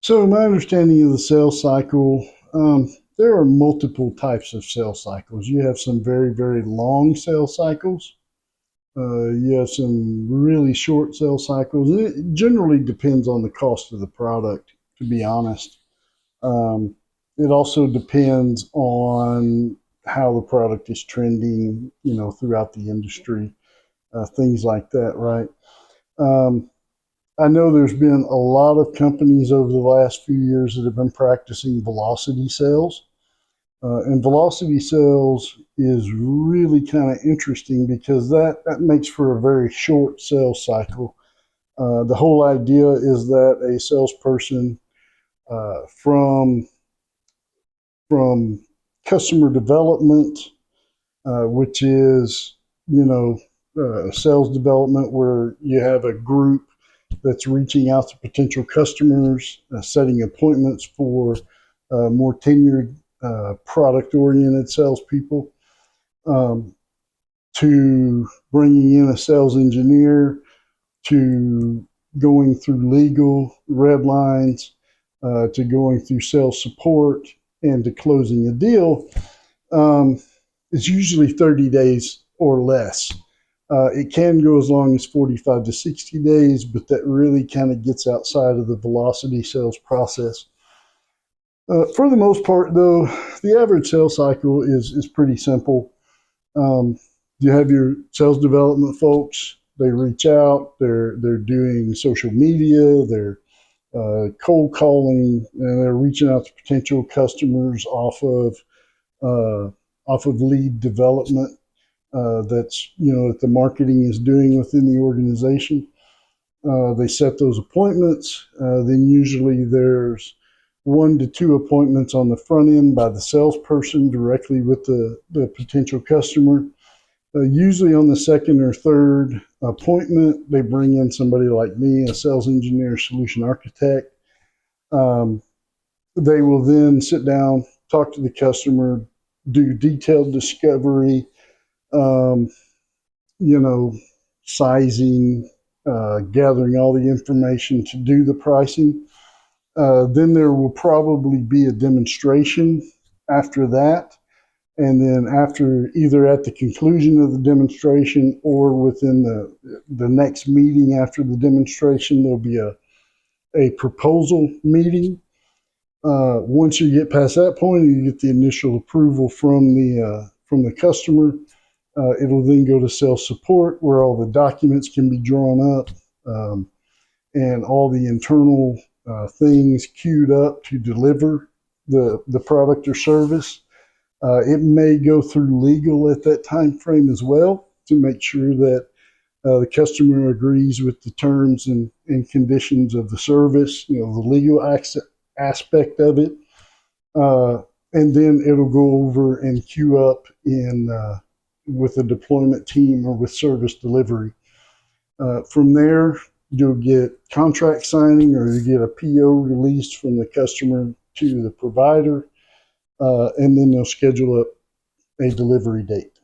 So my understanding of the sales cycle, there are multiple types of sales cycles. You have some very, very long sales cycles. You have some really short sales cycles. It generally depends on the cost of the product, to be honest. Um, it also depends on how the product is trending, throughout the industry, things like that, right? Um, I know there's been a lot of companies over the last few years that have been practicing velocity sales. And velocity sales is really kind of interesting because that makes for a very short sales cycle. The whole idea is that a salesperson from customer development, which is sales development, where you have a group that's reaching out to potential customers, setting appointments for more tenured, product-oriented salespeople, um, to bringing in a sales engineer, to going through legal red lines, to going through sales support, and to closing a deal. Um, it's usually 30 days or less. It can go as long as 45 to 60 days, but that really kind of gets outside of the velocity sales process. For the most part, though, the average sales cycle is pretty simple. Um, you have your sales development folks. They reach out. They're doing social media. They're cold calling, and they're reaching out to potential customers uh, off of lead development, that's that the marketing is doing within the organization. They set those appointments. Then usually there's 1 to 2 appointments on the front end by the salesperson directly with the potential customer. Usually on the second or third appointment, they bring in somebody like me, a sales engineer, solution architect. Um, they will then sit down, talk to the customer, do detailed discovery, um, you know, sizing, gathering all the information to do the pricing. Then there will probably be a demonstration after that. And then after, either at the conclusion of the demonstration or within the next meeting after the demonstration, there'll be a proposal meeting. Once you get past that point, you get the initial approval from the customer. It'll then go to sales support, where all the documents can be drawn up, and all the internal things queued up to deliver the product or service. It may go through legal at that time frame as well to make sure that the customer agrees with the terms and conditions of the service, the legal aspect of it. And then it'll go over and queue up in with a deployment team or with service delivery. From there, you'll get contract signing, or you get a PO released from the customer to the provider, and then they'll schedule up a delivery date.